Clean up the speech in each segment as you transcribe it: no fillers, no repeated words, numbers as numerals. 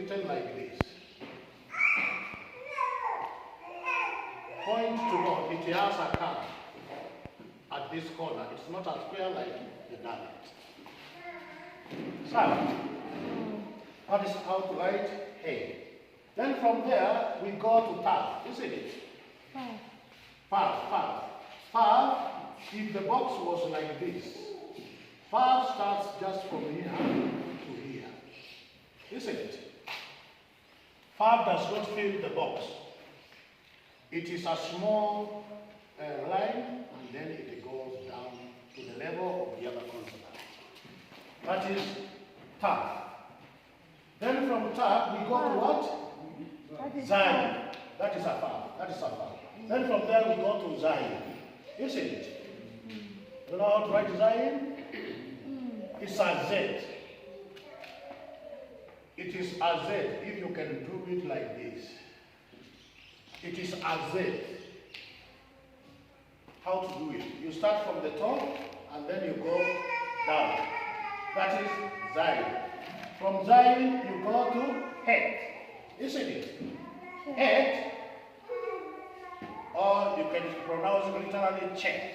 written like this. Point to God, it has a curve at this corner. It's not a square like the dialect. So, that is how to write A. Then from there, we go to Tav, isn't it? Tav. If the box was like this, Tav starts just from here to here, isn't it? Tav does not fill the box. It is a small line, and then it goes down to the level of the other consonant. That is Tav. Then from Tav, we go to what? Zion. That is a Tav. Then from there, we go to Zion. Isn't it? You know how to write Zion? It's a Z. It is a Z, if you can do it like this. It is a Z. How to do it? You start from the top, and then you go down. That is Zion. From Zion, you go to Het. Isn't it? Het. Or you can pronounce it literally check.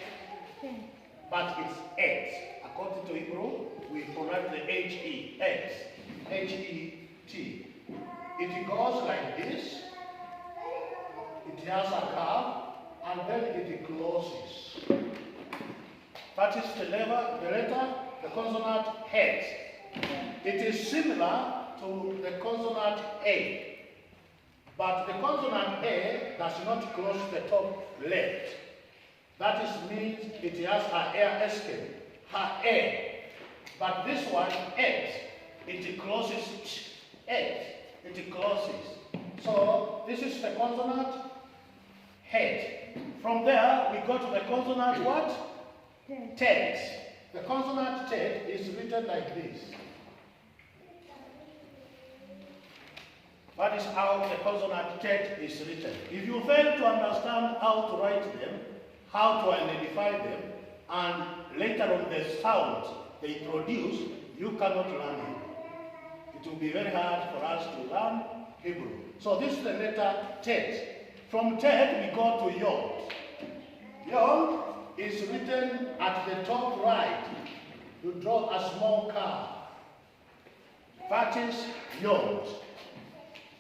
But it's Et. According to Hebrew, we pronounce the H-E. Et. H-E-T. It goes like this. It has a curve, and then it closes. That is the letter, the consonant Het. It is similar to the consonant A. But the consonant A does not close the top left. That means it has an air escape, her A. But this one, Et, it closes, it closes. So this is the consonant Het. From there, we go to the consonant what? Tet. The consonant Tet is written like this. That is how the consonant Tet is written. If you fail to understand how to write them, how to identify them, and later on the sound they produce, you cannot learn Hebrew. It will be very hard for us to learn Hebrew. So this is the letter Tet. From Tet we go to Yod. Yod is written at the top right. You draw a small curve. That is Yod.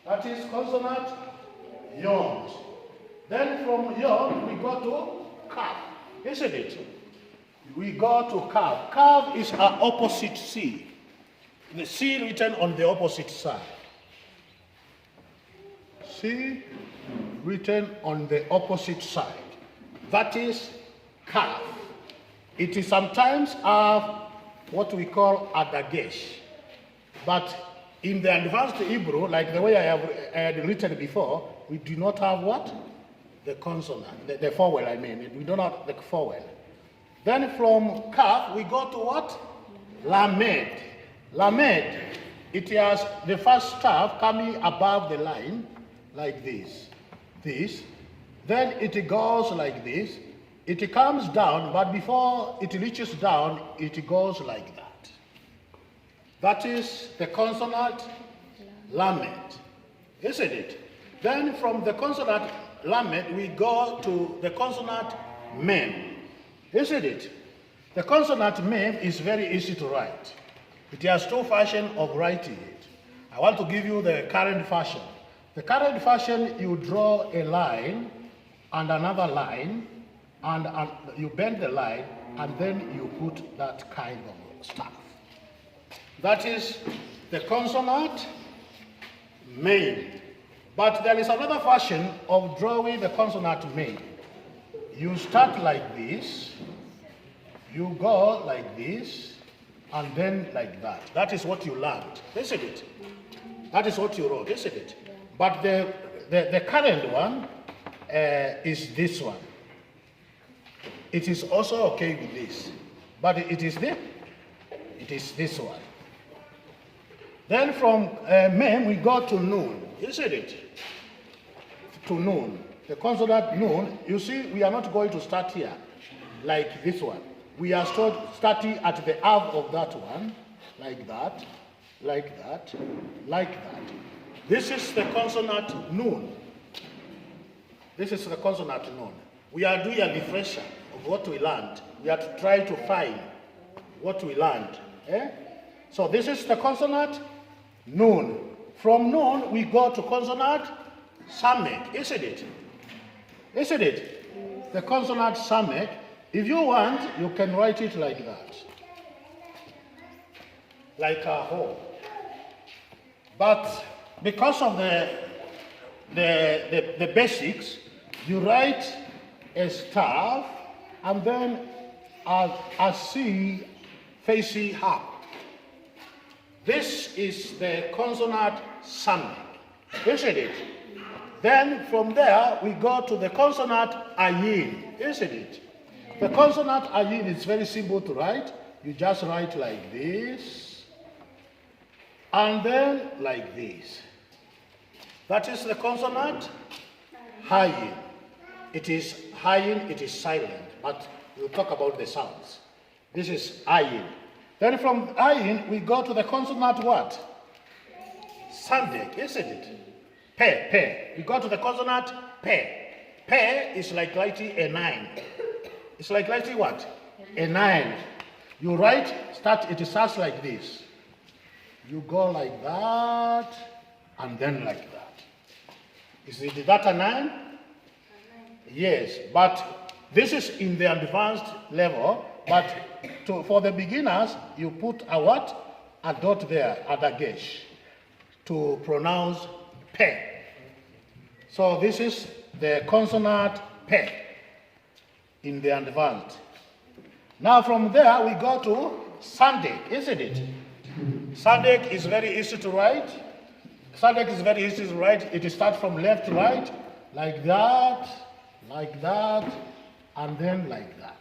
That is consonant Yod. Then from Yod we go to Kaf, isn't it? We go to Kaf. Kaf is an opposite C. The C written on the opposite side. C written on the opposite side. That is Kaf. It is sometimes what we call a dagesh. But in the advanced Hebrew, like the way I had written before, we do not have what? The consonant, the vowel, I mean. We don't have the vowel. Then from Kaf, we go to what? Lamed. Lamed, it has the first staff coming above the line, like this. Then it goes like this. It comes down, but before it reaches down, it goes like that. That is the consonant Lamed, isn't it? Then from the consonant Lamed, we go to the consonant Mem, isn't it? The consonant Mem is very easy to write. It has two fashions of writing it. I want to give you the current fashion. The current fashion, you draw a line and another line, and you bend the line, and then you put that kind of stuff. That is the consonant Mem. But there is another fashion of drawing the consonant Mem. You start like this, you go like this, and then like that. That is what you learned, isn't it? That is what you wrote, isn't it? But the current one is this one. It is also okay with this, but it is this one. Then from Mem we go to Nun, isn't it? To Nun. The consonant Nun, you see, we are not going to start here like this one. We are starting at the half of that one, like that, like that, like that. This is the consonant nun. This is the consonant nun. We are doing a refresher of what we learned. We are to try to find what we learned. Eh? So this is the consonant nun. From nun, we go to consonant samek, isn't it? Isn't it? The consonant samek, if you want, you can write it like that. Like a hole. But because of the basics, you write a staff and then a C facing up. This is the consonant samek, isn't it? Then from there we go to the consonant ayin, isn't it? The consonant ayin is very simple to write. You just write like this, and then like this. That is the consonant hayin. It is hayin, it is silent, but we'll talk about the sounds. This is ayin. Then from ayin, we go to the consonant what? Sandek, isn't it? Pe. We go to the consonant pe. Pe is like writing a 9. It's like writing what? A 9. You write, it starts like this. You go like that, and then like that. Is that a 9? Yes, but this is in the advanced level, but for the beginners, you put a what? A dot there, a dagesh, to pronounce pe. So this is the consonant pe in the advanced. Now from there, we go to sandek, isn't it? Sandek is very easy to write. Sandek is very easy to write. It starts from left to right, like that, and then like that.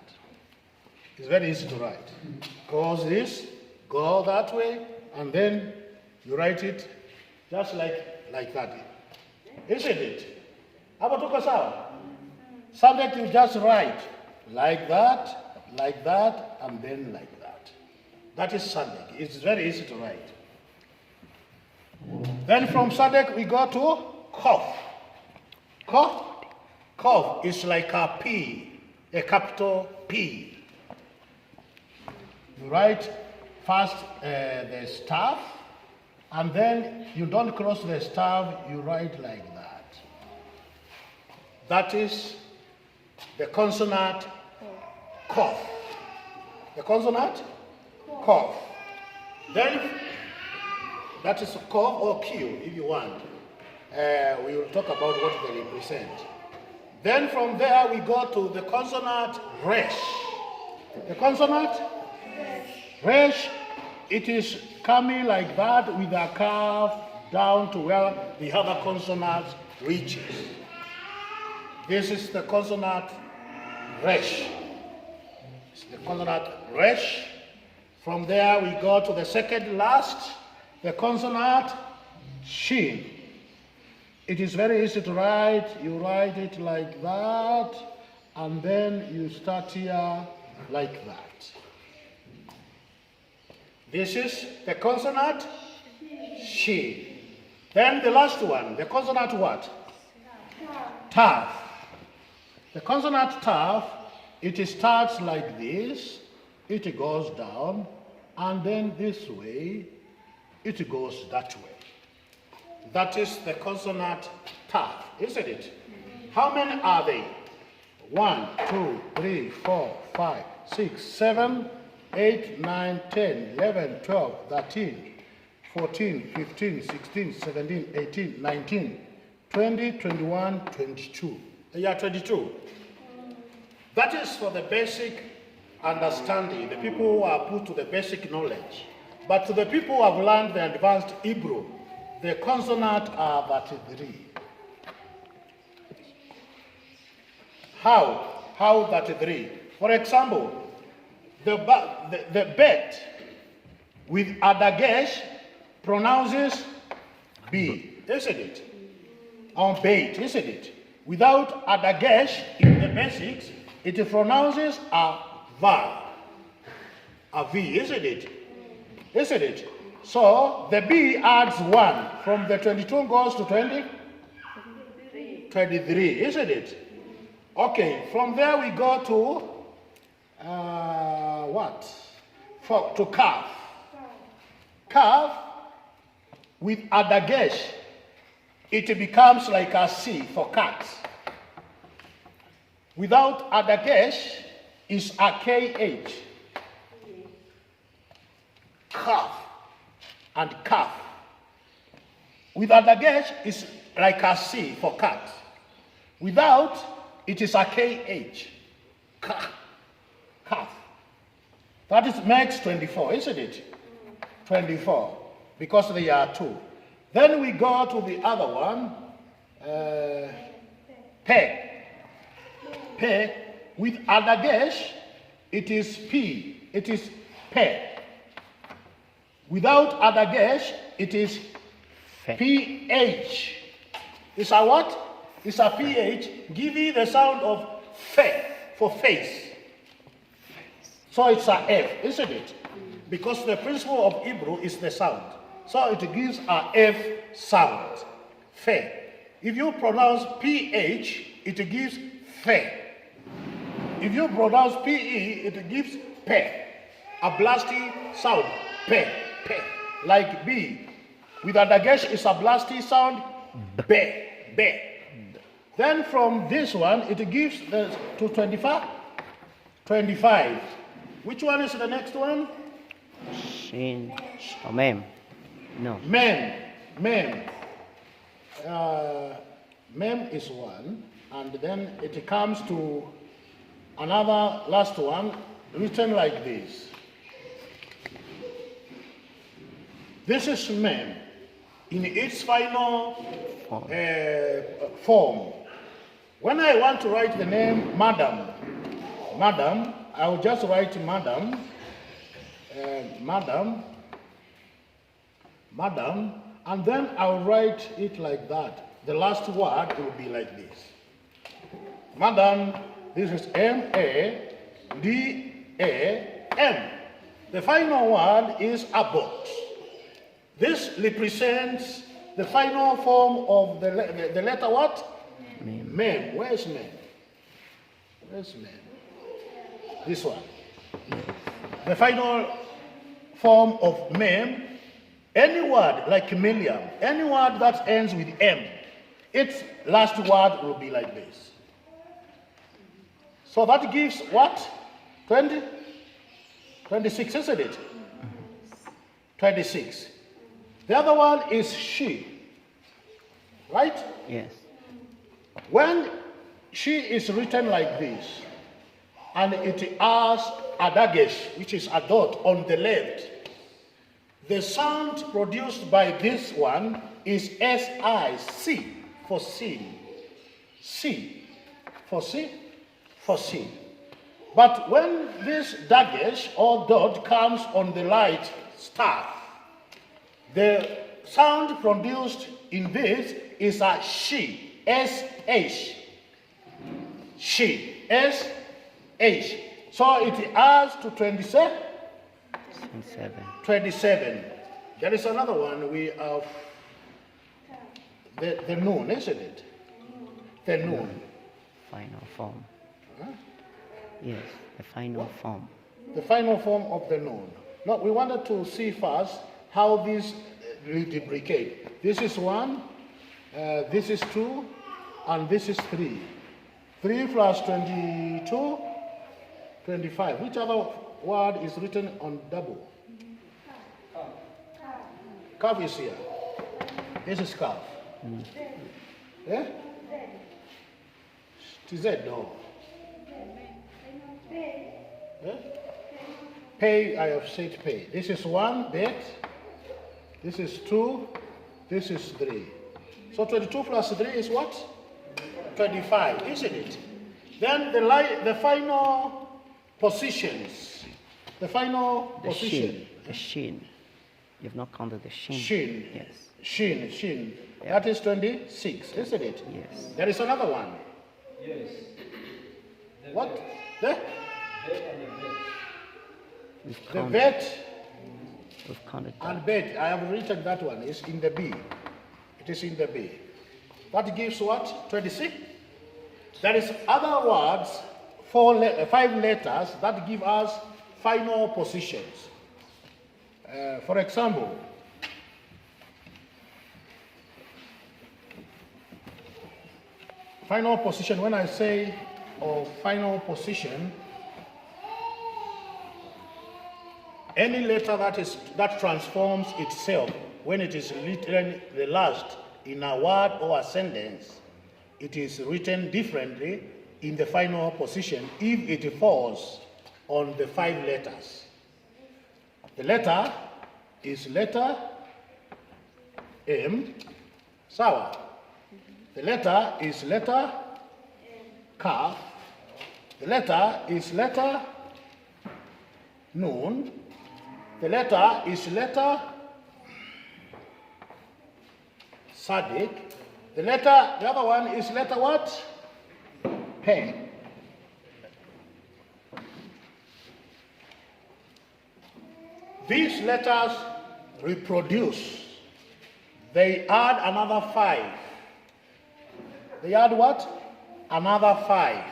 It's very easy to write. Goes this, go that way, and then you write it just like that. Isn't it? Abatoka sawa? Subject you just write like that, and then like that. That is Sadek. It's very easy to write. Then from Sadek we go to Kof. Kof is like a P, a capital P. You write first the staff, and then you don't cross the staff, you write like that. That is the consonant Kof. The consonant Kof. Then that is Kof or Q if you want. We will talk about what they represent. Then from there we go to the consonant Resh. The consonant Resh, it is coming like that with a curve down to where the other consonant reaches. This is the consonant Resh. It's the consonant Resh. From there we go to the second last, the consonant Shin. It is very easy to write. You write it like that, and then you start here like that. This is the consonant Shin. Then the last one, the consonant what? Tav. The consonant Tav, it starts like this, it goes down, and then this way, it goes that way. That is the consonant Tav, isn't it? How many are they? 1, 2, 3, 4, 5, 6, 7, 8, 9, 10, 11, 12, 13, 14, 15, 16, 17, 18, 19, 20, 21, 22. Yeah, 22. That is for the basic understanding, the people who are put to the basic knowledge. But to the people who have learned the advanced Hebrew, the consonants are 33. How 33? For example, the bet with a dagesh pronounces B, isn't it? On bait, isn't it? Without a dagesh in the basics, it pronounces a V, isn't it? Isn't it? So the B adds 1. From the 22 goes to 20? 23, isn't it? Okay, from there we go to what? To calf. Calf with a dagesh, it becomes like a C for cat. Without a dagesh, is a KH. Calf and calf. With a dagesh, is like a C for cat. Without, it is a KH. Calf. Calf. That is, makes 24, isn't it? 24, because they are 2. Then we go to the other one, pe. Pe, with a dagesh, it is P, it is pe. Without a dagesh, it is PH. It's a what? It's a PH, giving the sound of fe, for face. So it's a F, isn't it? Because the principle of Hebrew is the sound. So it gives a F sound. Fe. If you pronounce PH, it gives fe. If you pronounce PE, it gives pe. A blasty sound. Pe, pe. Like B. With a dagesh, it's a blasty sound. Be, be. Then from this one, it gives to 25. 25. Which one is the next one? Shin. Oh, mem. No. Mem. Mem. Mem is 1. And then it comes to another last one, written like this. This is mem in its final form. When I want to write the name Madam, I will just write Madam, and then I'll write it like that. The last word will be like this. Madam, this is M-A-D-A-M. The final word is abort. This represents the final form of the letter what? Mem. Where's Mem? Where's Mem? This one. The final form of Mem, any word like Milliam, any word that ends with M, its last word will be like this. So that gives what? 20? 26, isn't it? 26. The other one is she. Right? Yes. When she is written like this, and it has a dagesh, which is a dot on the left, the sound produced by this one is S-I-C, for sin. C, for sin, for sin. But when this dagesh or dot comes on the light staff, the sound produced in this is a she, S-H. She, S-H. So it adds to 27. 27. There is another one we have, the noon, isn't it? The noon. Final form. Huh? Yes, the final form. The final form of the noon. Now we wanted to see first how these duplicate. This is 1, this is 2, and this is 3. 3 plus 22, 25. Which other word is written on double? Calf is here. This is calf. Yeah? It is Z, no. Yeah? Pay, I have said pay. This is 1, bet. This is 2. This is 3. So 22 plus 3 is what? 25, isn't it? Then the final positions. The final position. The shin. You've not counted the shin. Shin. Yes. Shin. Yeah. That is 26, isn't it? Yes. There is another one. Yes. What? The We've the counted. vet. We've counted that. And bed, I have written that one. It's in the B. It is in the B. That gives what? 26. There is other words, 5 letters that give us final positions. For example, final position, when I say final position, any letter that transforms itself when it is written the last in a word or a sentence, it is written differently in the final position if it falls on the 5 letters. The letter is letter M, sawa. The letter is letter Kaf. The letter is letter Nun. The letter is letter Sadik. The other one is letter what? Pe. These letters reproduce. They add another 5. They add what? Another 5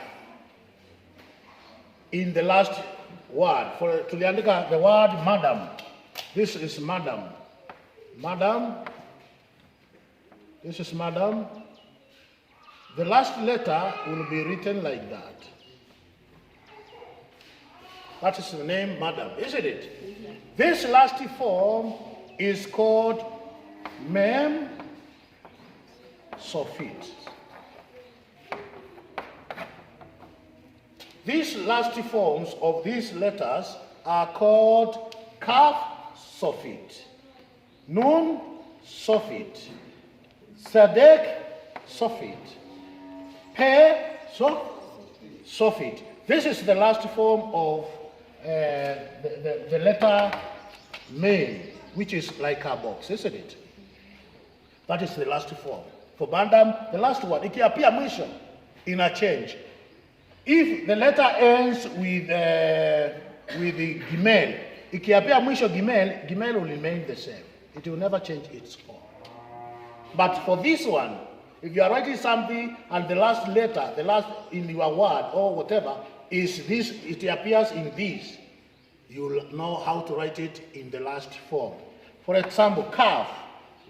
in the last word. For tuliandika the word madam. This is madam. Madam. This is madam. The last letter will be written like that. That is the name madam, isn't it? Mm-hmm. This last form is called mem sofit. These last forms of these letters are called Kaf sofit, Nun sofit, Sadek sofit, Pe sofit. This is the last form of the letter Mem, which is like a box, isn't it? That is the last form. For Bandam, the last one, ikiapia mwisho in a change. If the letter ends with the gimel, ikiapia mwisho gimel will remain the same. It will never change its form. But for this one, if you are writing something and the last letter, the last in your word or whatever, is this, it appears in this, you will know how to write it in the last form. For example, calf.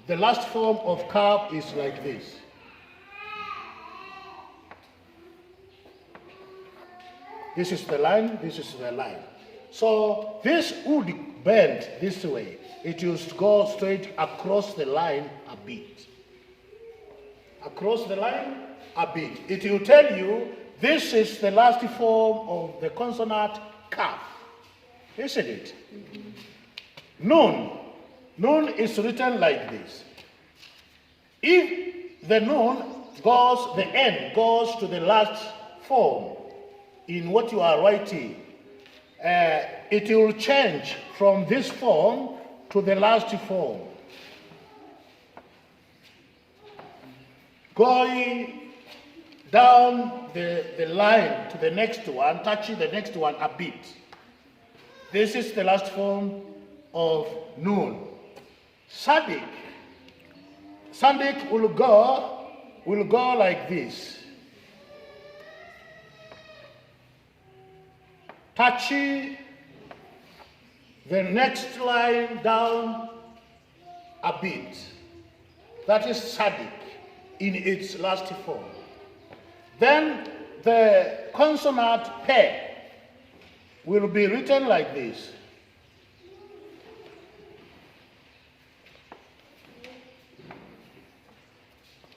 The last form of calf is like this. This is the line, this is the line. So this would bend this way. It will go straight across the line a bit. Across the line a bit. It will tell you this is the last form of the consonant kaf. Isn't it? Mm-hmm. Nun. Nun is written like this. If the nun goes, the end goes to the last form in what you are writing, it will change from this form to the last form. Going down the line to the next one, touching the next one a bit. This is the last form of Nun. Sadik. Sadik will go like this. Touching the next line down a bit. That is Sadik in its last form. Then the consonant Pe will be written like this.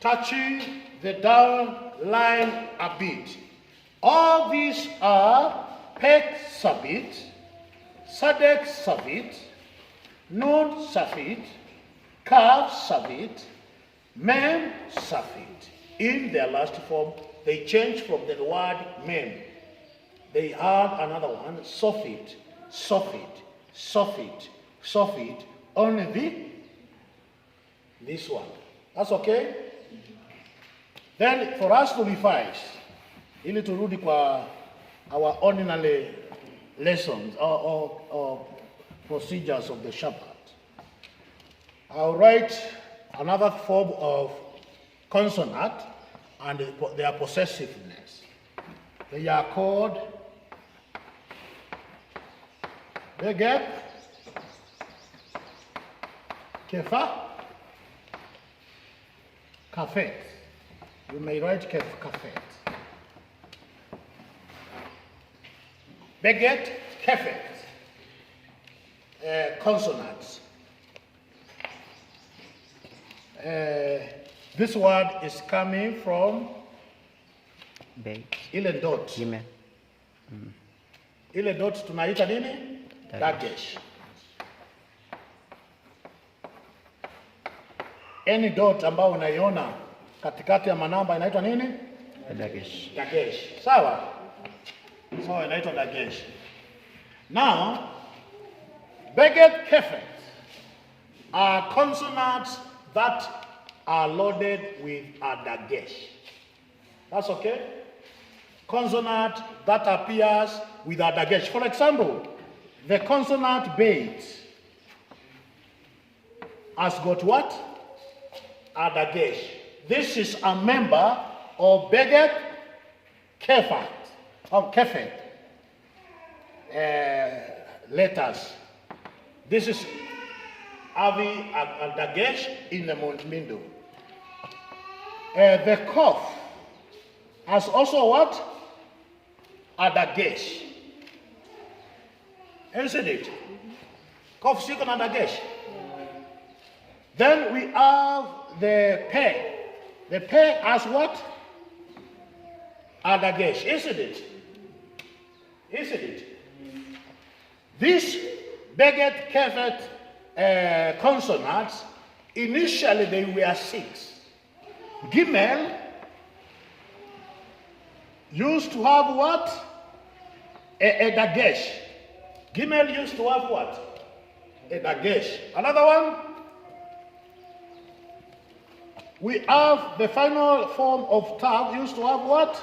Touching the down line a bit. All these are Pek Sabit, Sadek Sabit, Nun Safit, Kaf Sabit, Mem Safit. In their last form, they change from the word Mem. They add another one, Sofit, Sofit, Sofit, Sofit, only this one. That's okay? Then for us to revise, ili turudi kwa our ordinary lessons or procedures of the Shabbat. I'll write another form of consonant and their possessiveness. They are called begep, kefa, kafet. You may write kafet. Beget, kefet, consonants. This word is coming from ile dot. Ile dot tunaita nini? Dagesh. Any dot ambayo unaiona katikati ya manamba inaitwa nini? Dagesh. Dagesh. Sawa? So inaitwa dagesh. Now, beget kefet are consonants that are loaded with a dagesh. That's okay? Consonant that appears with a dagesh. For example, the consonant bait has got what? A dagesh. This is a member of beget kefet. Of kefet letters. This is having a dagesh in the middle. The cough has also what? A dagesh. Isn't it? Cough second and dagesh. Then we have the peg. The peg has what? A dagesh, isn't it? Isn't it? These beget kefet consonants, initially they were 6. Gimel used to have what? A dagesh. Gimel used to have what? A dagesh. Another one? We have the final form of tav used to have what?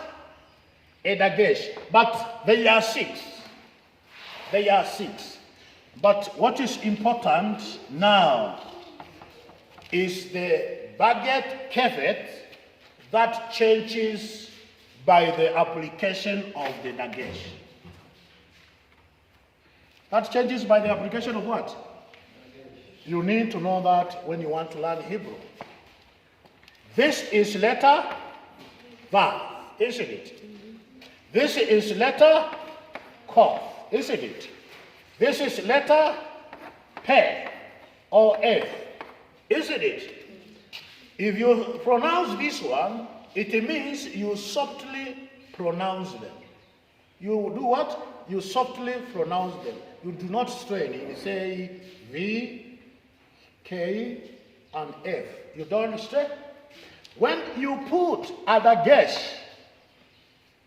A dagesh. But they are 6. They are 6. But what is important now is the beget kefet that changes by the application of the dagesh. That changes by the application of what? You need to know that when you want to learn Hebrew. This is letter Vav, isn't it? This is letter Kof, isn't it? This is letter Pe or F, isn't it? If you pronounce this one, it means you softly pronounce them. You do what? You softly pronounce them. You do not strain. You say V, K, and F. You don't strain. When you put a dagesh,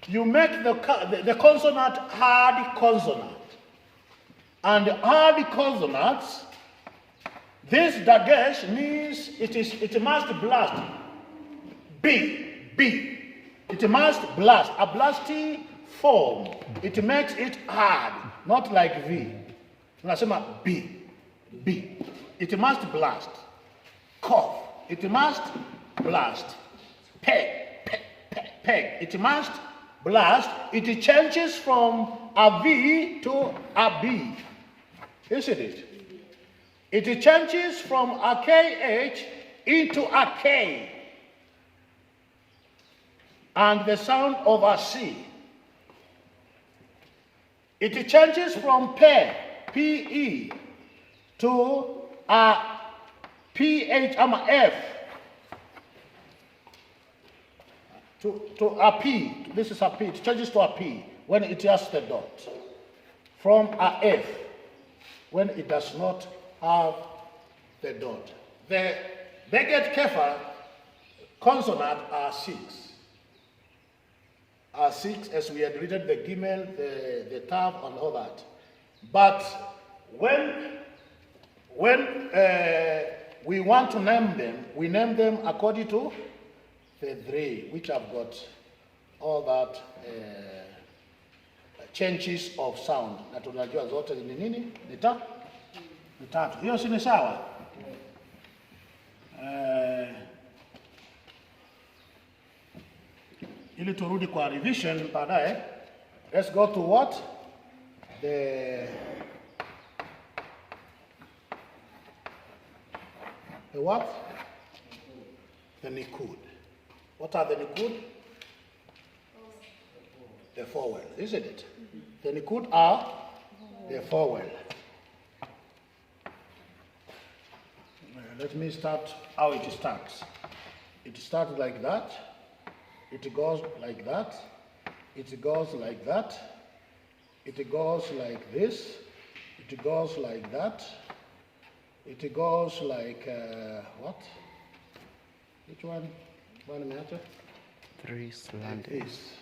you make the consonant hard consonant. And hard consonants, this dagesh means it must blast. B. It must blast. A blasty form. It makes it hard, not like V. Tunasema B. It must blast. Cough. It must blast. Peg. It must blast. It changes from a V to a B. Isn't it? It changes from a KH into a K. And the sound of a C. It changes from P, P-E, to a P-H, F. To a P. This is a P. It changes to a P when it has the dot. From a F when it does not have the dot. The beget kefa consonant are 6. Are 6 as we had written the gimel, the tav, and all that. But when we want to name them, we name them according to the 3, which have got all that changes of sound. Na tunajua zote ni nini? Ni tatu. Hiyo si ni sawa? Ili turudi kwa revision baadaye. Let's go to what? The what? The Nikud. What are the Nikud? The vowel, isn't it? The Nikud are the vowel. Let me start how it starts. It starts like that. It goes like that. It goes like that. It goes like this. It goes like that. It goes like what? Which one? One matter? 3 slanted. Like this.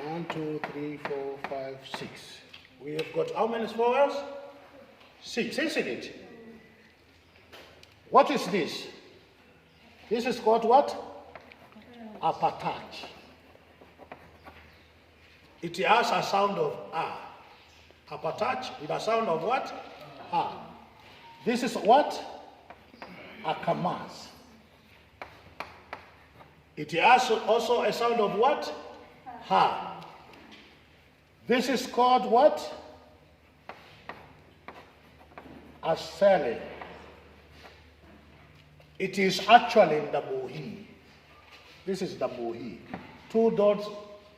1, 2, 3, 4, 5, 6. We have got how many vowels? 6, isn't it? What is this? This is called what? Upper touch. It has a sound of A. Upper touch with a sound of what? A. This is what? A kamas. It has also a sound of what? Ha. This is called what? A sele. It is actually in the bohi. This is the bohi. 2 dots,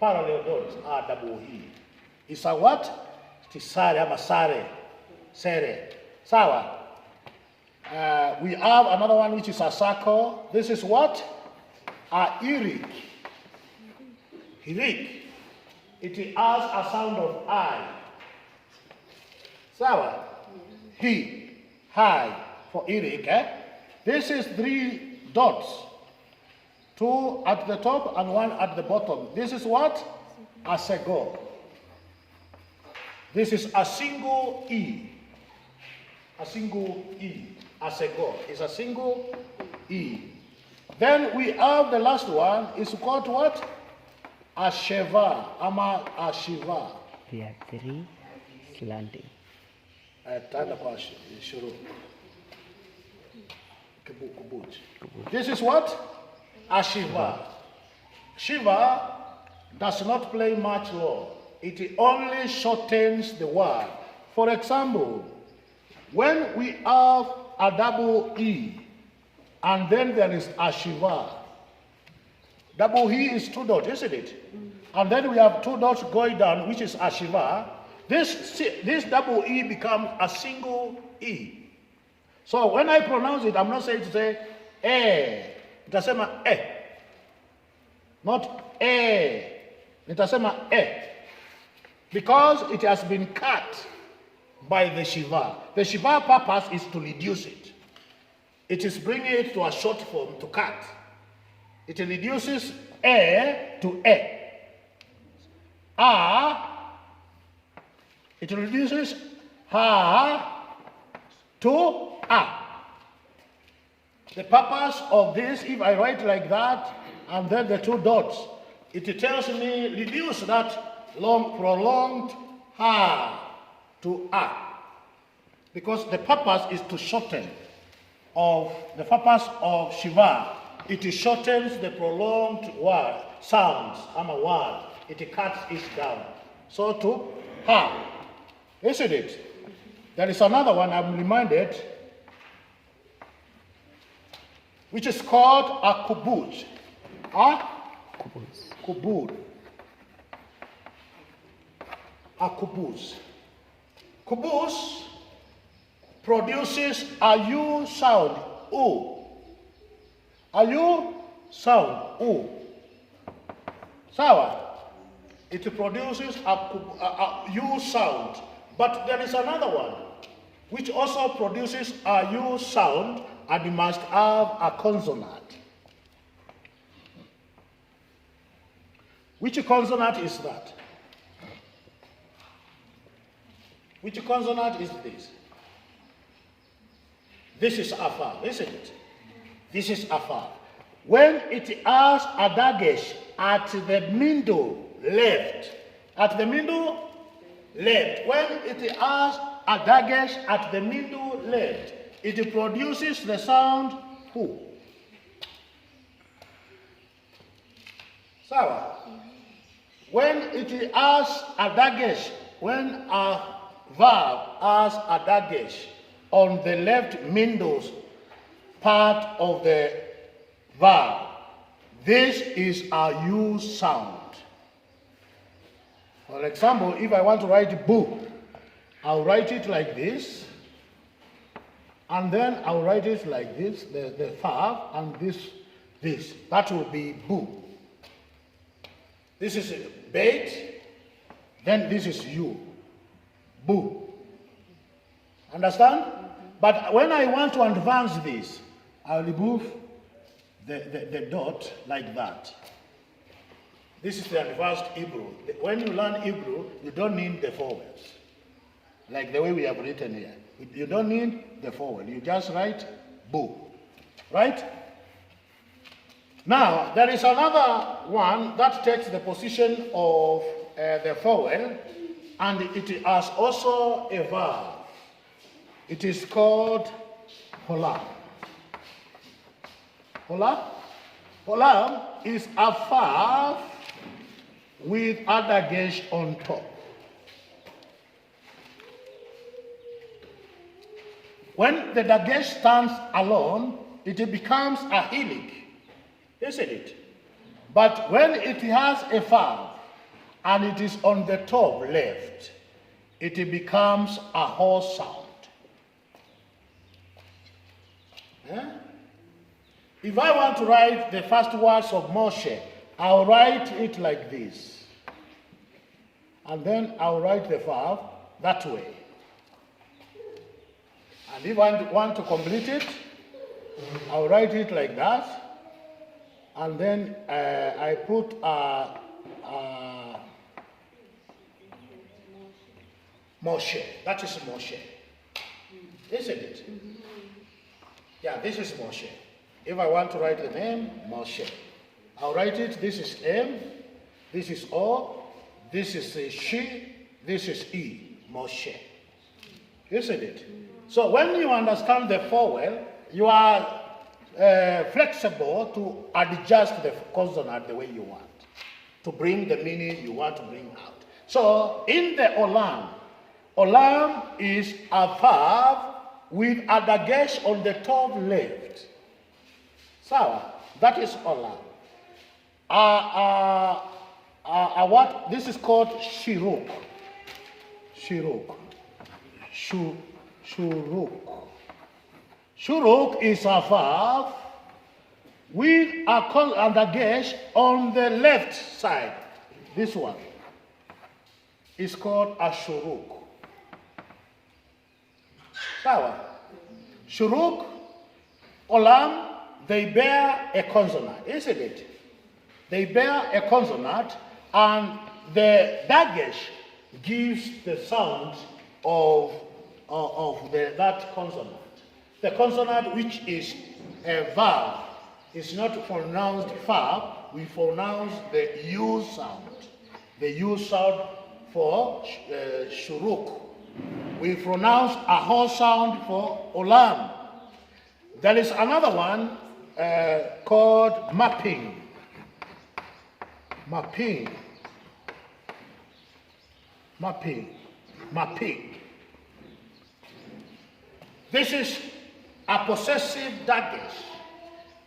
parallel dots are the bohi. It's a what? Tisare ama sare. Sere. Sawa. We have another one which is a circle. This is what? A irik. Hirik. It has a sound of I. Sawa. He. Hi. For irik. This is 3 dots. 2 at the top and 1 at the bottom. This is what? A sego. This is a single E. A single E. A sego. It's a single E. Then we have the last one. It's called what? A sheva. Ama a shiva. There are 3 slanting. This is what? A Shiva. Shiva does not play much role. It only shortens the word. For example, when we have a double E and then there is a Shiva, double E is 2 dots, isn't it? And then we have 2 dots going down, which is a Shiva. This double E becomes a single E. So when I pronounce it, I'm not saying to say eh. Nitasema eh. Not eh. Nitasema eh. Because it has been cut by the Shiva. The Shiva purpose is to reduce it. It is bringing it to a short form to cut. It reduces eh to eh. It reduces ha to a. The purpose of this, if I write like that, and then the 2 dots, it tells me reduce that long, prolonged ha to a. Because the purpose is to shorten of the purpose of Shiva. It shortens the prolonged word, sounds, I'm a word. It cuts it down. So to ha. Isn't it? There is another one I'm reminded, which is called a kubut. Kubut. A kubus. Kubus produces a U sound, U. A U sound, U. Sawa. It produces a U sound. But there is another one, which also produces a U sound, and it must have a consonant. Which consonant is that? Which consonant is this? This is afar, isn't it? This is afar. When it has a dagesh at the middle left, when it has a dagesh at the middle left, it produces the sound who. Sawa. When it has a dagesh, when a verb has a dagesh on the left middle part of the verb, this is a U sound. For example, if I want to write boo, I'll write it like this, and then I'll write it like this, the verb, and this. That will be boo. This is bait, then this is you. Boo. Understand? But when I want to advance this, I'll remove the dot like that. This is the advanced Hebrew. When you learn Hebrew, you don't need the vowels. Like the way we have written here. You don't need the vowel. You just write boo. Right? Now, there is another one that takes the position of the vowel, and it has also a verb. It is called holam. Holam? Holam is a verb with a dagesh on top. When the dagesh stands alone, it becomes a helic, isn't it? But when it has a verb and it is on the top left, it becomes a horse sound. Yeah? If I want to write the first words of Moshe, I'll write it like this. And then I'll write the verb that way. And if I want to complete it, I'll write it like that. And then I put Moshe. That is Moshe. Isn't it? Yeah, this is Moshe. If I want to write the name, Moshe, I'll write it. This is M, this is O, this is she, this is E, Moshe. Isn't it? So when you understand the vowel, you are flexible to adjust the consonant the way you want, to bring the meaning you want to bring out. So in the olam, olam is a verb with a dagesh on the top left. So that is olam. What this is called shiruk. Shiruk. Shuruk. Shuruk is a verb with a dagesh on the left side. This one is called a shuruk. Sawa. Shuruk, olam, they bear a consonant, isn't it? They bear a consonant, and the dagesh gives the sound of that consonant. The consonant, which is a verb, is not pronounced verb. We pronounce the U sound. The U sound for shuruk. We pronounce a ho sound for olam. There is another one called mapping. Mapping. This is a possessive dagesh.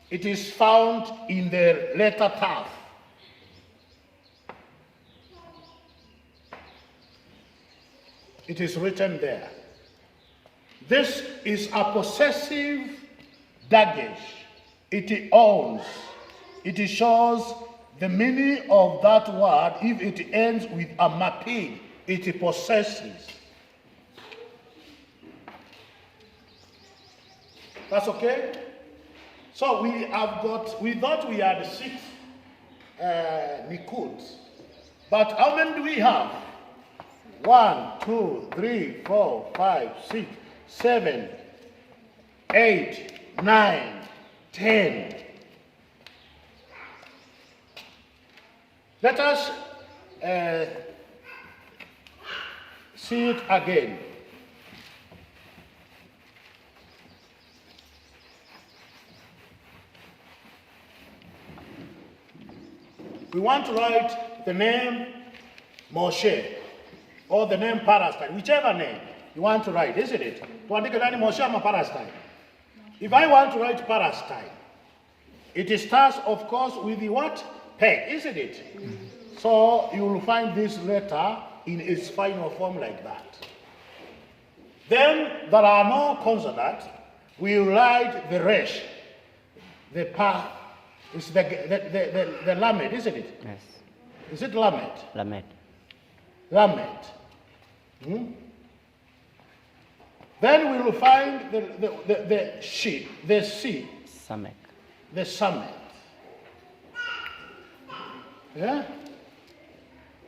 It is found in the letter Tav. It is written there. This is a possessive dagesh. It owns. It shows the meaning of that word. If it ends with a mapping, it possesses. That's okay? So we thought we had 6 nikuds. But how many do we have? 1, 2, 3, 4, 5, 6, 7, 8, 9, 10. Let us see it again. We want to write the name Moshe or the name Palestine, whichever name you want to write, isn't it? Tuandike nani Moshe ama Palestine? If I want to write Palestine, it starts, of course, with the what? Peg, isn't it? So you will find this letter in its final form like that. Then there are no consonants. We write the resh, the pa, it's the lamed, isn't it? Yes. Is it lamed? Lamed. Lamed. Then we will find the she, the C, Samek. the summit. Yeah?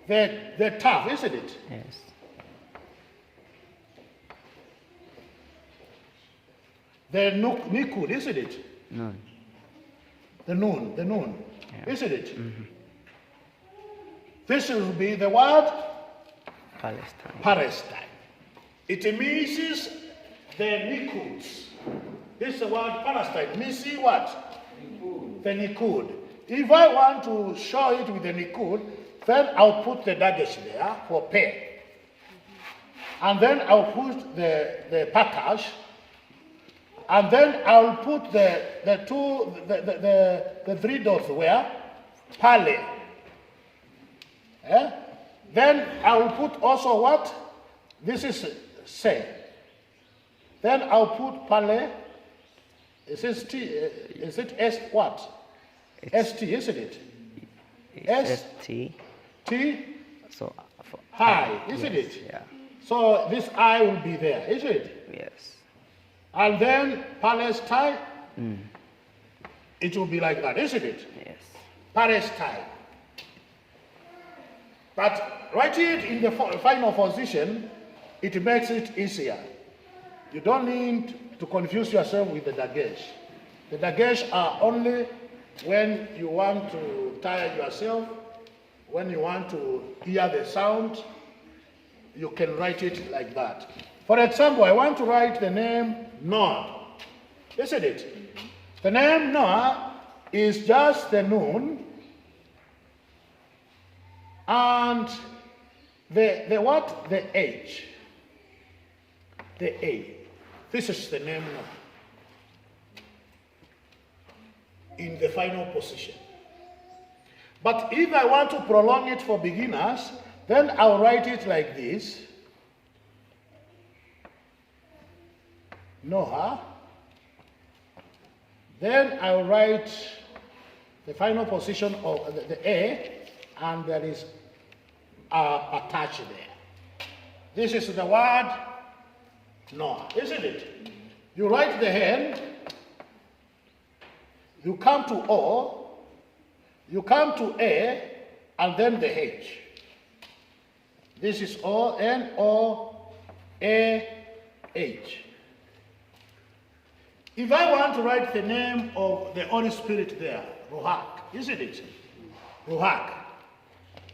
The tough, isn't it? Yes. The nikud, isn't it? No. The noon, Yeah. isn't it? This will be the word Palestine. Palestine. It means the nikuds. This is the word Palestine. Means what? Nikud. The nikud. If I want to show it with the nikud, then I'll put the dagesh there for pay. And then I'll put the patash. And then I'll put the three dots where? Pale. Eh? Then I'll put also what? This is say. Then I'll put pale. Is it S what? ST, isn't it? ST. T So for high, isn't yes, it? Yeah. So this I will be there, isn't it? Yes. And then Palestine, it will be like that, isn't it? Yes. Palestine. But writing it in the final position, it makes it easier. You don't need to confuse yourself with the dagesh. The dagesh are only when you want to tire yourself, when you want to hear the sound, you can write it like that. For example, I want to write the name Noah, isn't it? The name Noah is just the noon and the what? The H. The A. This is the name Noah in the final position. But if I want to prolong it for beginners, then I'll write it like this. Noah. Then I'll write the final position of the A, and there is attached there. This is the word Noah, isn't it? You write the hand, you come to O, you come to A, and then the H. This is O, N, O, A, H. If I want to write the name of the Holy Spirit there, Ruach, isn't it? Ruach.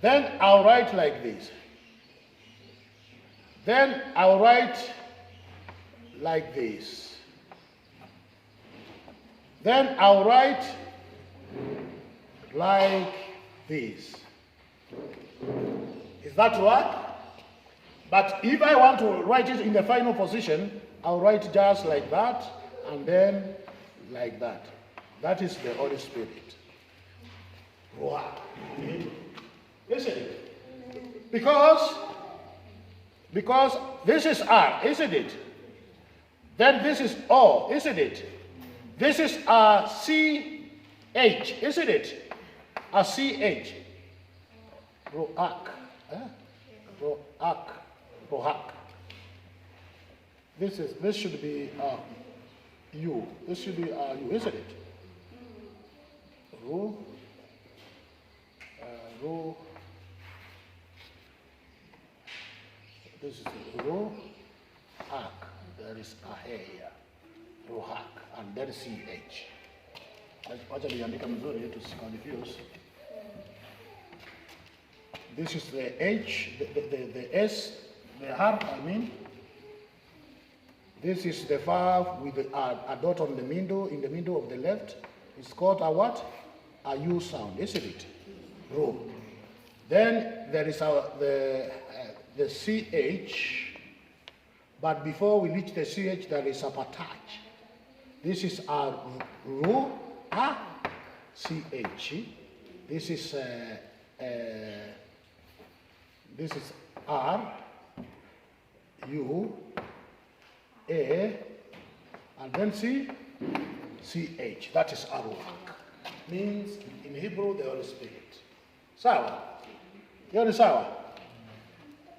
Then I'll write like this. Then I'll write like this. Then I'll write like this. Is that right? But if I want to write it in the final position, I'll write just like that, and then like that. That is the Holy Spirit. Wow. Isn't it? Because this is R, isn't it? Then this is O, isn't it? This is a CH, isn't it? A CH. Roak. Roak. Roak. This should be U. This should be U, isn't it? Ro. Ro. This is Ro. Ak. There is a hair here. Rohak. And then CH. Wacha niandika mzuri to confuse. This is the H, the S, the harp, I mean. This is the verb with a dot on the middle, in the middle of the left. It's called a what? A U sound, isn't it? Ru. Then there is the CH, but before we reach the CH, there is a patach. This is a Ru, a CH. This is R, U, A, and then CH. That is Aruach. Means in Hebrew the Holy Spirit. Sawa? Hiyo ni sawa?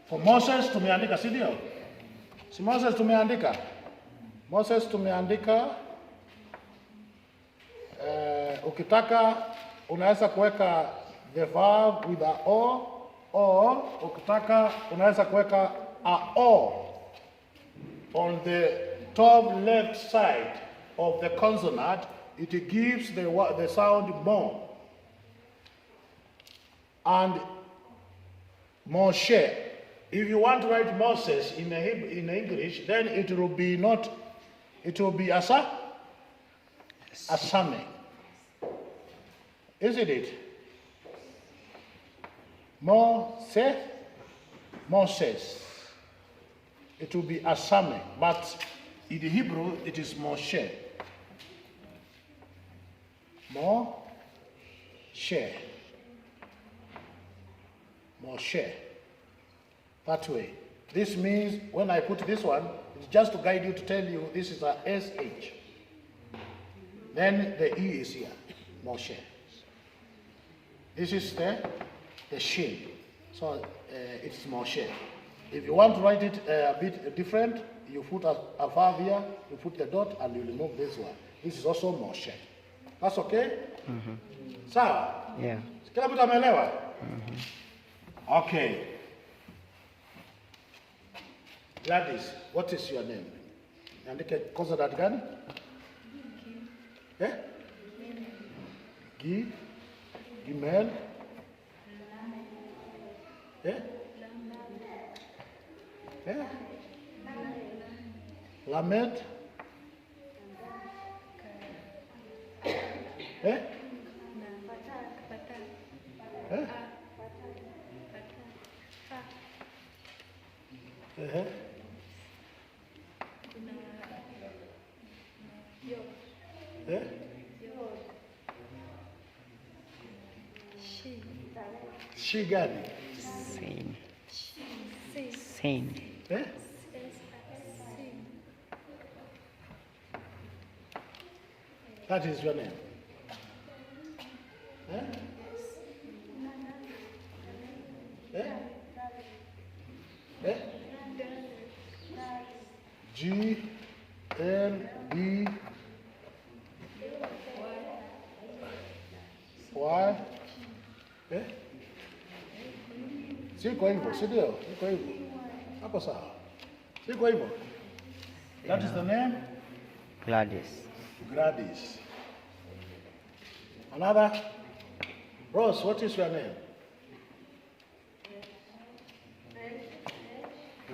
For Moses tumeandika, si ndio? Si Moses tumeandika? Moses tumeandika, ukitaka unaweza kuweka the verb with a o, or ukitaka unaweza kuweka a o on the top left side of the consonant. It gives the sound mo. And Moshe. If you want to write Moses in English, then it will be Asame. Isn't it? Moses. It will be Asame, but in the Hebrew it is Moshe. Moshe. That way. This means when I put this one, it's just to guide you, to tell you this is a SH. Then the E is here, Moshe. This is the shin. So it's Moshe. If you want to write it a bit different, you put a verb here, you put the dot, and you remove this one. This is also Moshe. That's okay? Mm-hmm. Sawa? Yeah. Kila mtu ameelewa? Okay. Gladys, what is your name? Andike consonant gani? Gimel? Lamed? She gani? Same. That is your name. G L B Y. Siko hivyo, si ndio? Siko hivyo. Hapo sawa. Siko hivyo. That is the name? Gladys. Another? Rose, what is your name?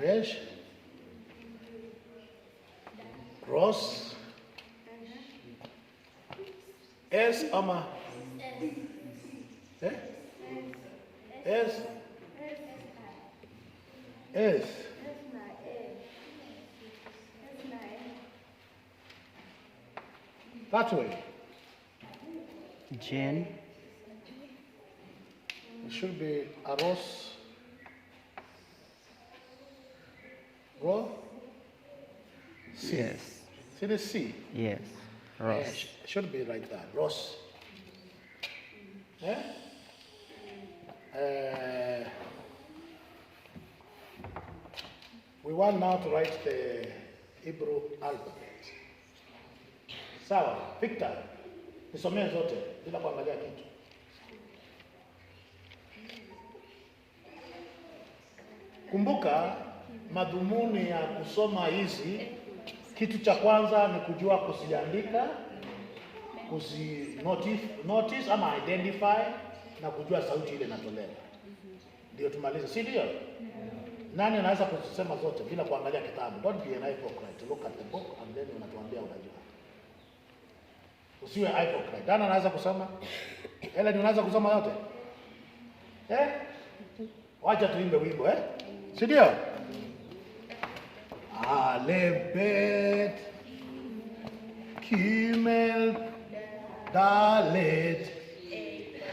Resh? Rose? S, Ama? S? S? That way. Jen. It should be a Rose. Ro? C. Yes. See the C? Yes. Ross. Should be like that. Ross. We want now to write the Hebrew alphabet. Sawa, Victor, nisomee zote bila kuangalia kitu. Kumbuka madhumuni ya kusoma hizi, kitu cha kwanza ni kujua kuziandika, notice ama identify, na kujua sauti ile inatolewa. Ndio tumalize, si ndio? Nani anaweza kusema zote bila kuangalia kitabu? Don't be an hypocrite. Look at the book and then unatuambia unajua. Usiwe hypocrite. Nani anaweza kusoma? Ellen, unaweza kusoma yote? Wacha tuimbe wimbo si ndio? Aleph Bet Gimel Dalet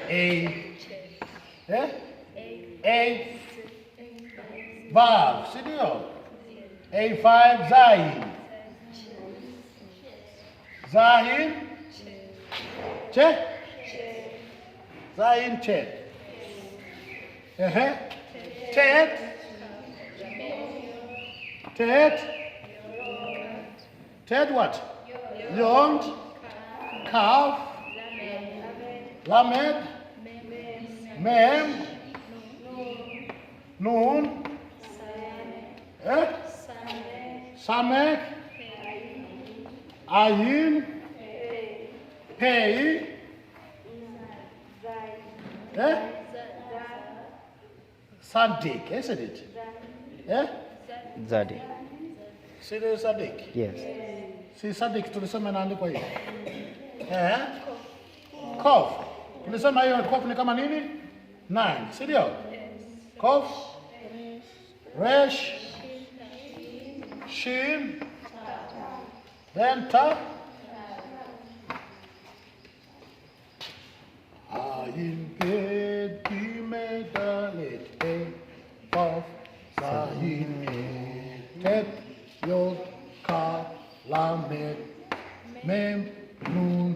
Eight Vav, si ndio? A5 Zain Che Zain Chet Ted what? Yond Kaf Lamed Mem Nun Samek Ayin Pei Sadik, isn't it? Zadi. Si ni Sadik? Yes. Si Sadik tulisema inaandikwa hivi. Kof. Tulisema hiyo kof ni kama nini? 9, si ndio? Kof. Resh. Shin. Then ta. Ayin Bet Gimel Dalet Vav Zayin Tet Yod Kaf Lamed Mem Nun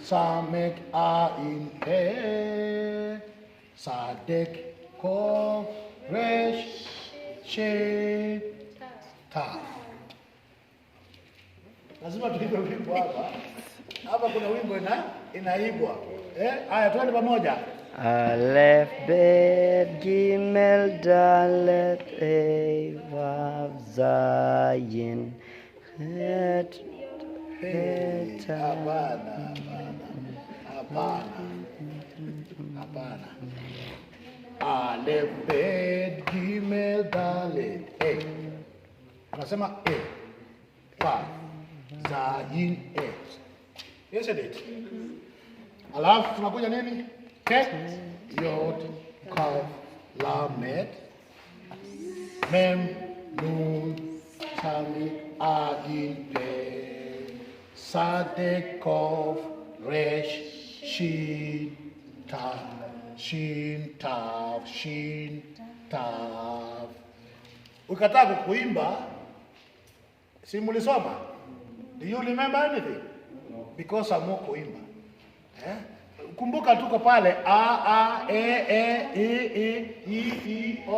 Samek Ayin Pe Sadek Kof Resh Shin Taf. Lazima tuimbe wimbo hapa. Hapa kuna wimbo inaibwa. Haya twende pamoja. Aleph Bet Gimel Dalet Vav Zayin Het Hapana. Aleph Bet Gimel Dalet Unasema Vav Zayin Isn't it? Alafu tunakuja nini? Tet Yod Kaf Lamed Mem Nun Samik Ayin Pe Sadek Kof Resh Shin Tav. Ukataka kuimba, si mulisoma? Do you remember anything? Because amu kuimba. Kumbuka tuko pale a e o.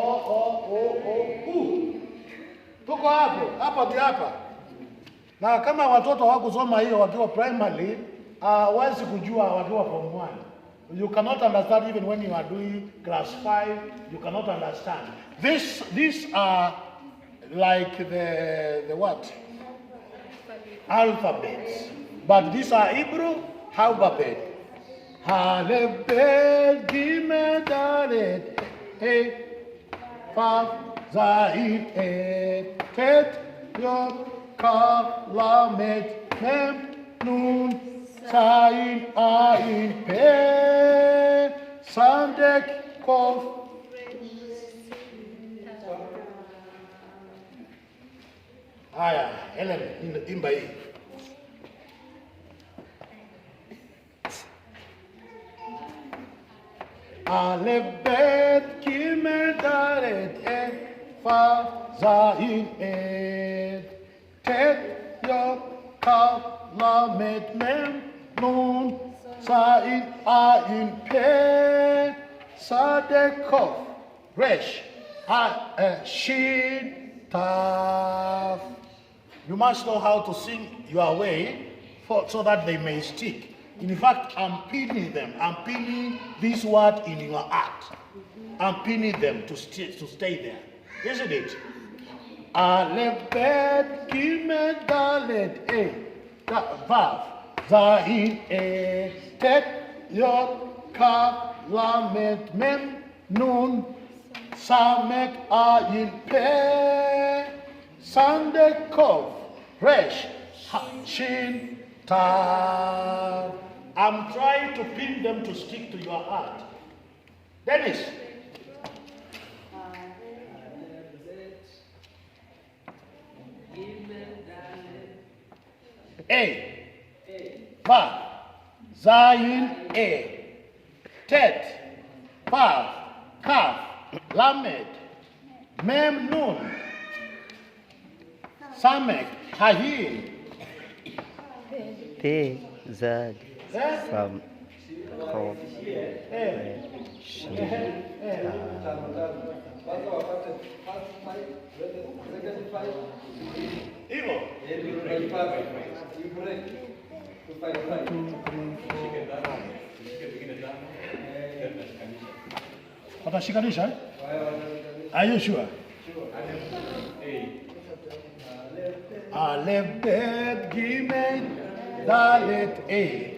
Tuko hapo hapa. Na kama watoto hawakusoma hiyo wakiwa primary, hawezi kujua wakiwa form 1. You cannot understand even when you are doing class 5, you cannot understand. These are like the what? Alphabets. But these are Hebrew alphabet. Aleph Bet Gimel Dalet Vav Zayin Tet Yod Kaf Lamed Mem Nun Zayin Ayin Pe Sadek Kof. Haya, Helen, imba hii. Aleph Bet Gimel Dalet Vav Zayin Tet Yod Kaf Lamed Mem Nun Zayin Ayin Pe Sadek Kof Resh Shin Tav. You must know how to sing your way so that they may stick. In fact, I'm pinning them. I'm pinning this word in your heart. I'm pinning them to stay there. Isn't it? Aleph Bet Gimel Dalet Vav Zayin Tet Yod Kaf Lamed Mem Nun Samek Ayin Pe Sadek Kof Resh Shin Tav. I'm trying to pin them to stick to your heart. Dennis. A. Vav. Zayin A. Tet. Vav. Kaf. Lamed. Mem Nun. Samek. Hayin. P, Z, Sam, Kof, Shin, Watashikanisha? Are you sure? Aleph, Bet, Gimel, Dalet, A.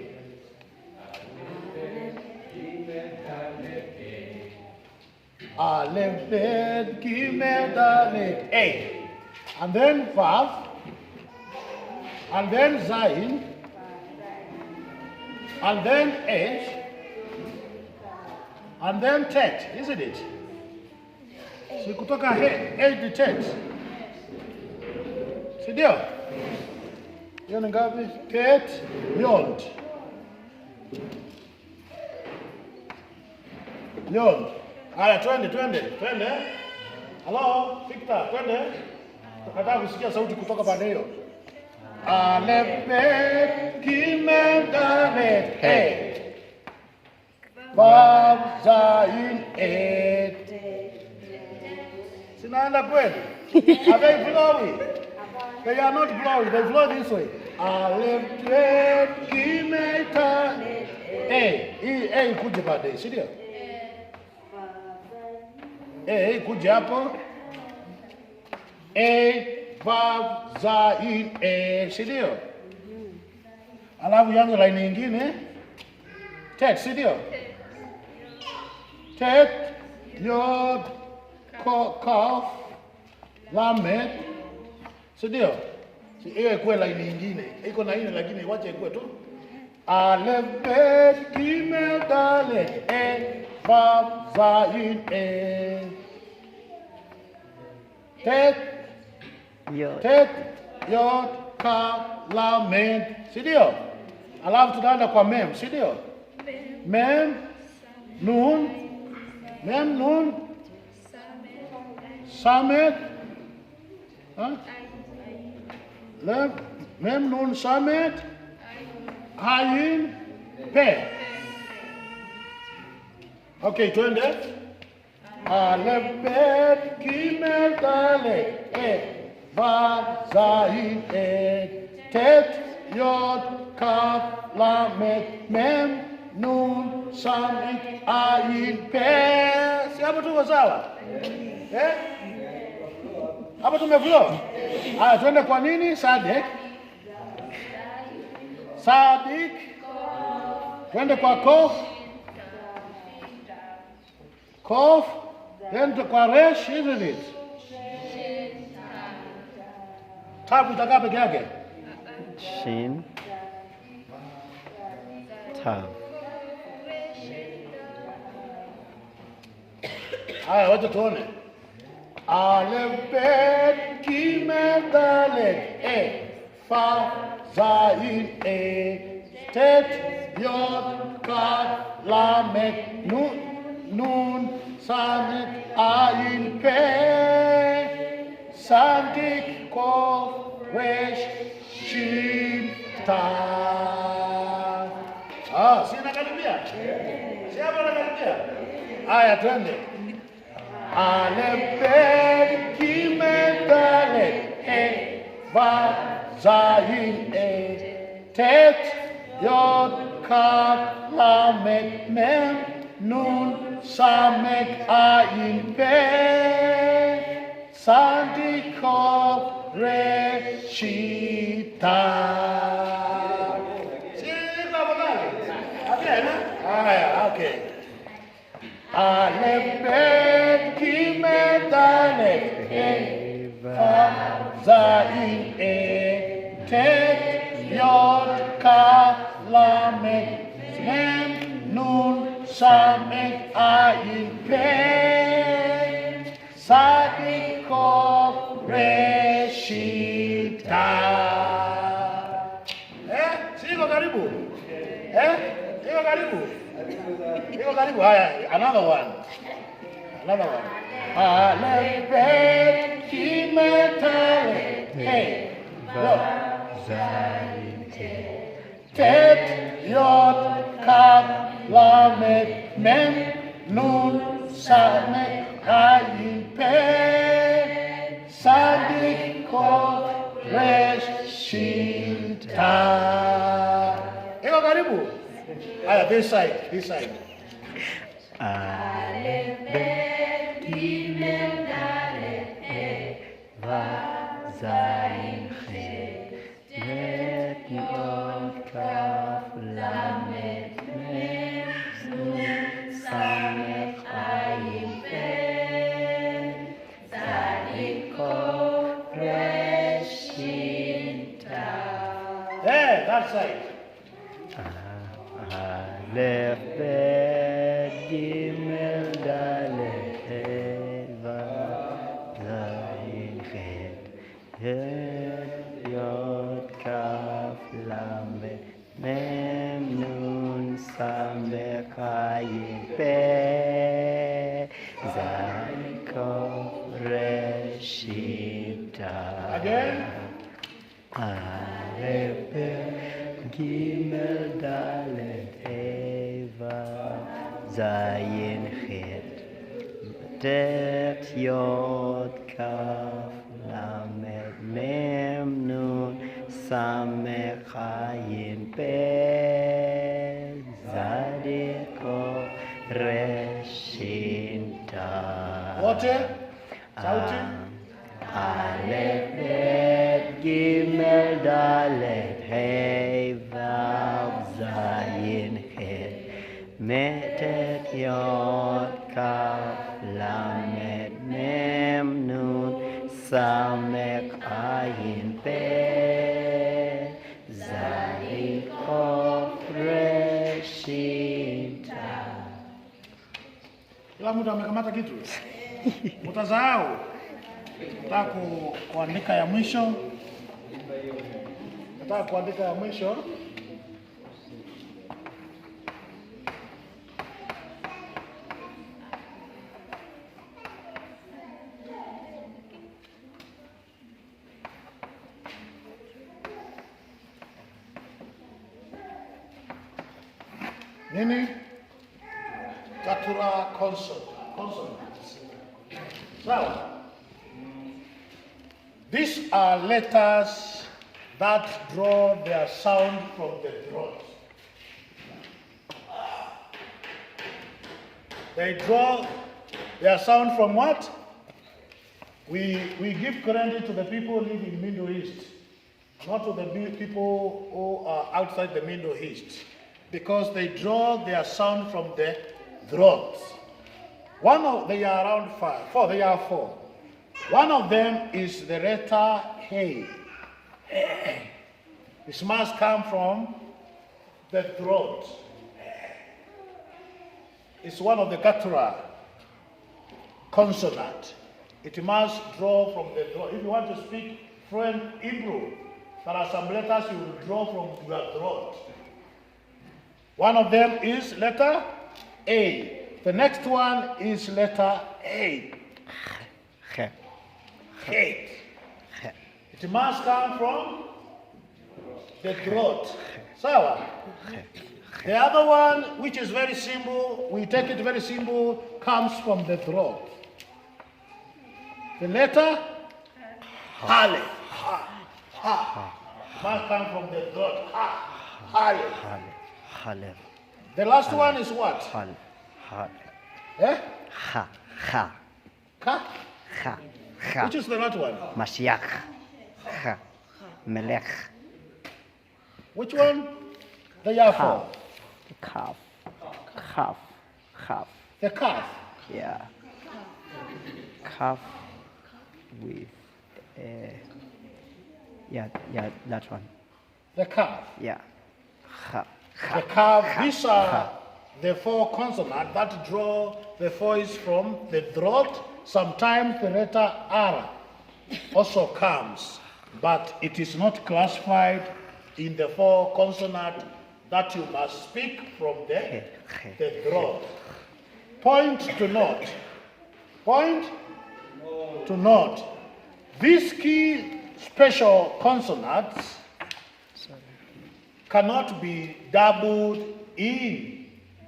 Aleph, Bet, Gimel, Dalet, A. And then Vav. And then Zayin. And then H. And then Tet, isn't it? So kutoka H to Tet. Si ndio? Hiyo ni ngapi? Tet, Yod. Yod. Haya, twende. Hello, Victor, twende. Tukataka kusikia sauti kutoka pande hiyo. Aleph, Bet, Gimel, Dalet, A. Vav, Zayin, A. Sinaenda kweli? Are they flowing? They are not flowing. They flow this way. Aleph, Bet, Gimel, Dalet, A ikuje baadaye, si ndio? A ikuje hapo. A, Vav, Zayin, A, si ndio? Alafu yangu line nyingine Tet, si ndio? Tet, Yod, Kaf, Lamed, si ndio? Hiyo ikuwe line nyingine. Iko na ine lakini wacha ikuwe tu. Aleph, Bet, Gimel, Dalet, A, Vav, Zayin, A. Tet, Yod, Kaf, Lamed, si ndio? Alafu tunaenda kwa Mem, si ndio? Mem, Nun, Samet, Mem, Nun, Samet, Ayin, Pe. Okay, twende. Aleph, Bet, Gimel, Dalet, A. Vav, Zayin, A. Tet, Yod, Kaf, Lamed, Mem, Nun, Samet, Ayin, Pe. Si hapo tuko sawa? Hapo tumeflow. Haya, twende kwa nini? Sadik. Twende kwa Kof. Then kwa Resh, isn't it? Tabu itakaa peke yake. Shin, Tav. Haya, wacha tuone. Aleph, Bet, Gimel, Dalet, A. Vav, Zayin, A. Tet, Yod, Kaf, Lamed, Nun, Samet, Ayin, Pe. Sadik, Kof, Resh, Shin, Tav. Si nakaribia? Si hapo nakaribia? Haya, twende. Aleph, Bet, Gimel, Dalet, A. Vav, Zayin, A. Tet, Yod, Kaf, Lamed, Mem, Nun, Samet, Ayin, Pe. Sadik, Kof, Resh, Tav. Si hapo pale? Haya, okay. Aleph, Bet, Gimel, Dalet, A. Vav, Zayin, A. Tet, Yod, Kaf, Lamed, Mem, Nun, Samek Ayin Pe Sadiko Reshita. Siko karibu. Siko karibu. Siko karibu. Another one. Alebet Kimetale. Hey. Look. Tet Yod Kaf Lamed Mem Nun Samek Ayin Pe Sadiko Reshita. Iko karibu. This side. Alebet Gimel Dalet He Vav Zayin He Det Yod Kaf Lamed Mem Nun Samek Ayin Pe Sadiko Reshita. That side. Aleph Bet Gimel Dalet He Vav Zayin He Het Yod Kaf Lamed Mem Nun Samek Ayin Pe Zadiko Reshita. Again. Aleph Bet Gimel Dalet He Vav Zayin Het Det Yod Kaf Lamed Mem Nun Samek Ayin Pe Zadiko Reshita. Water. Shouting. Aleph Bet Gimel Dalet He Vav Zayin Het Metet Yod Kaf Lamed Mem Nun Samek Ayin Pe Zadiko Reshita. Kila mtu amekamata kitu. Mtasahau. Nataka kuandika ya mwisho. Nini? Katura consonants. Sawa. These are letters that draw their sound from the throat. They draw their sound from what? We give credit to the people living in the Middle East, not to the people who are outside the Middle East, because they draw their sound from the throat. They are around four. They are four. One of them is the letter Hey. This must come from the throat. It's one of the Katura consonant. It must draw from the throat. If you want to speak fluent Hebrew, there are some letters you will draw from your throat. One of them is letter A. The next one is letter A. Hate. It must come from the throat. Sawa. The other one, which is very simple, we take it very simple, comes from the throat. The letter Hale. Must come from the throat. Hale. The last one is what? Hale. Eh? Ha. Ka? Ha. Which is the last one? Mashiach. Ha. Melech. Which one? They are four. Calf. The calf. Yeah. Calf with yeah, that one. The calf. Yeah. The calf. the four consonants that draw the voice from the throat. Sometimes the letter R also comes, but it is not classified in the four consonants that you must speak from the throat. Point to note. Point to note. These key special consonants cannot be doubled in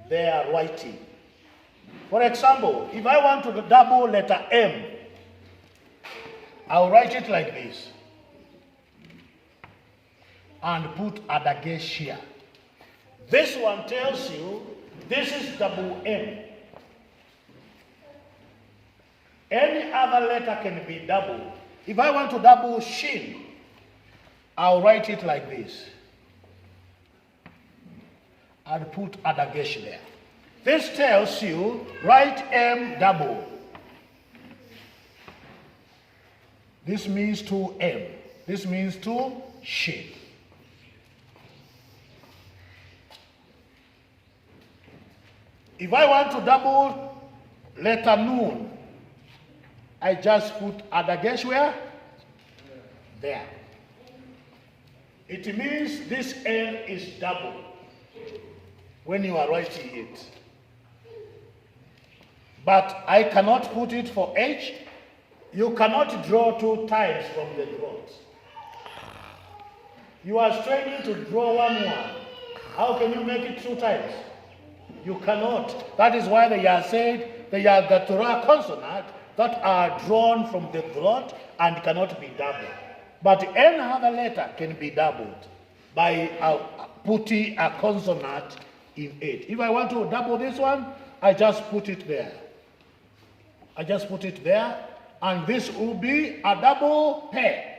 their writing. For example, if I want to double letter M, I'll write it like this and put a dagesh here. This one tells you this is double M. Any other letter can be doubled. If I want to double shin, I'll write it like this and put a dagesh there. This tells you write M double. This means to M. This means to shin. If I want to double letter Nun, I just put a dagesh where? There. It means this N is double when you are writing it. But I cannot put it for H. You cannot draw 2 times from the throat. You are straining to draw one. How can you make it 2 times? You cannot. That is why they are said they are guttural consonants that are drawn from the throat and cannot be doubled. But any other letter can be doubled by putting a consonant in it. If I want to double this one, I just put it there. I just put it there, and this will be a double pair.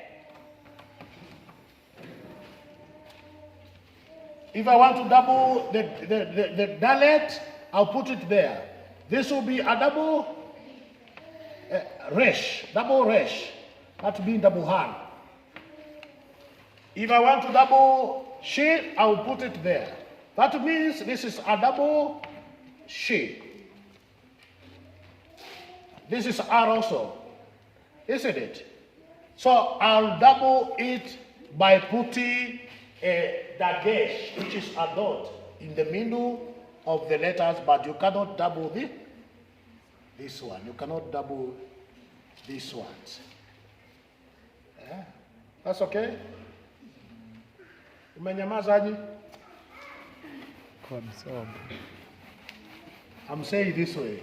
If I want to double the dalet, I'll put it there. This will be a double resh, that means double hand. If I want to double she, I'll put it there. That means this is a double she. This is R also, isn't it? So I'll double it by putting a dagesh, which is a dot, in the middle of the letters, but you cannot double this one. You cannot double these ones. Yeah. That's okay? Umenyamazaji? I'm saying this way.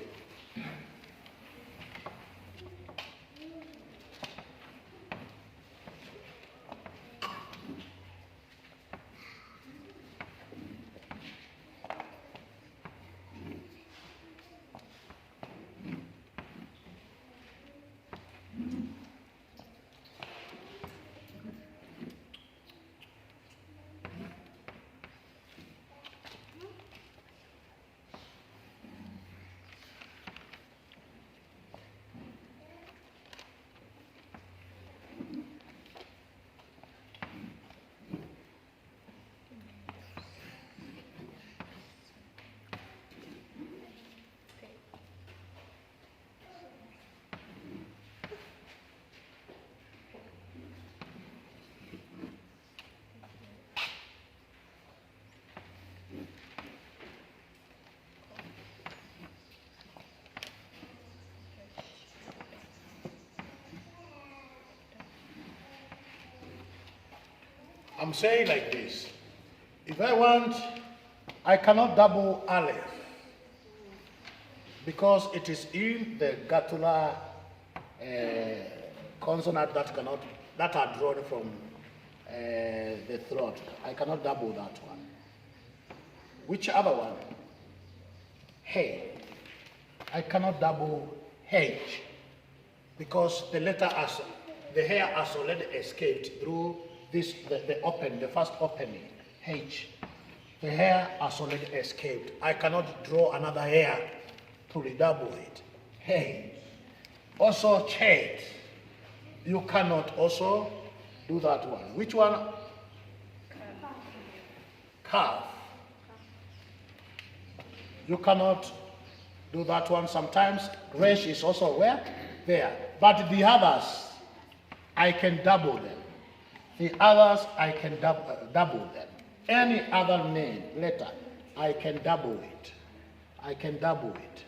I'm saying like this. If I want, I cannot double Aleph because it is in the guttural consonant that are drawn from the throat. I cannot double that one. Which other one? Hey. I cannot double H because the hair has already escaped through this, the first opening, H. The hair has already escaped. I cannot draw another hair to redouble it. Hey. Also, chet. You cannot also do that one. Which one? Calf. You cannot do that one. Sometimes resh is also where? There. But the others, I can double them. The others, I can double them. Any other name, letter, I can double it. I can double it.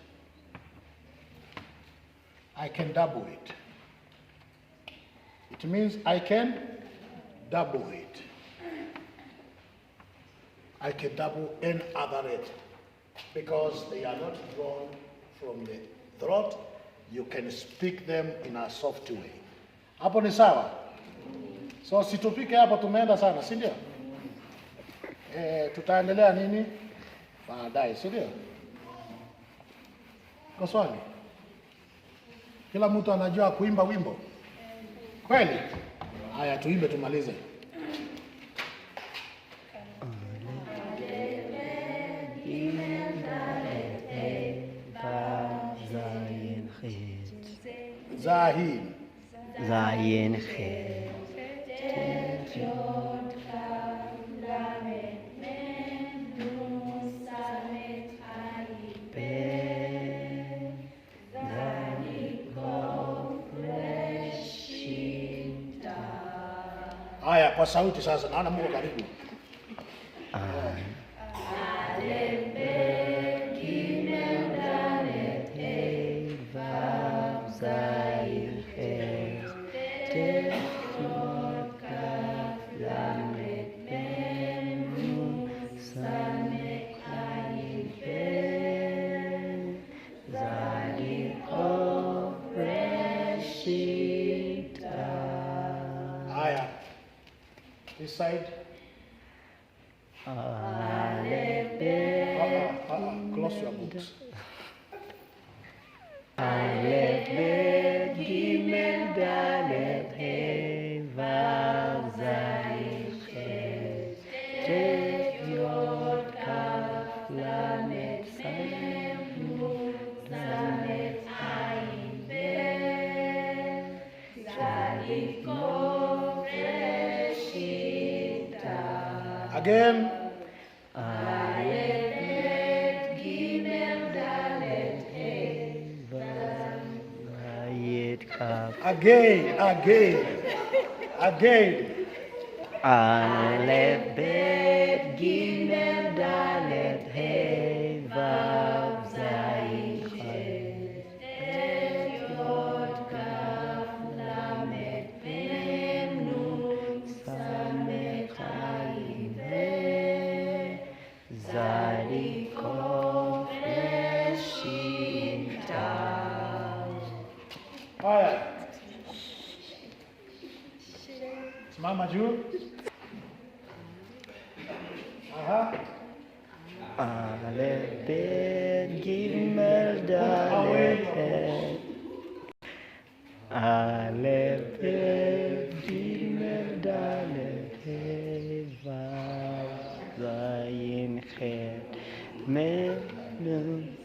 I can double it. It means I can double it. I can double any other letter because they are not drawn from the throat. You can speak them in a soft way. Hapo ni sawa? So situpike hapo, tumeenda sana, si ndio? Tutaendelea nini baadaye, si ndio? Kwa swali, kila mtu anajua kuimba wimbo kweli? Haya, tuimbe tumalize. Zahin. Zayin Chet. Haya, kwa sauti sasa, naona Mungu karibu. Haya, this side. Close your books. Aleph Bet Gimel Dalet Hey Vav Zayin Chet Tet Yod Kaf Lamet Samem Nun Zamet Ayin Bet Zadik Kof Reshita. Again. Again. Aleph Bet Gimel Dalet Hey Vav Zayin Chet Tet Yod Kaf Lamet Mem Nun Samech Ayin Bet Zadik Kof Reshita. Haya, simama juu. Aleph Bet Gimel Dalet Hey. Aleph Bet Gimel Dalet Hey Vav Zayin Chet Mem Nun.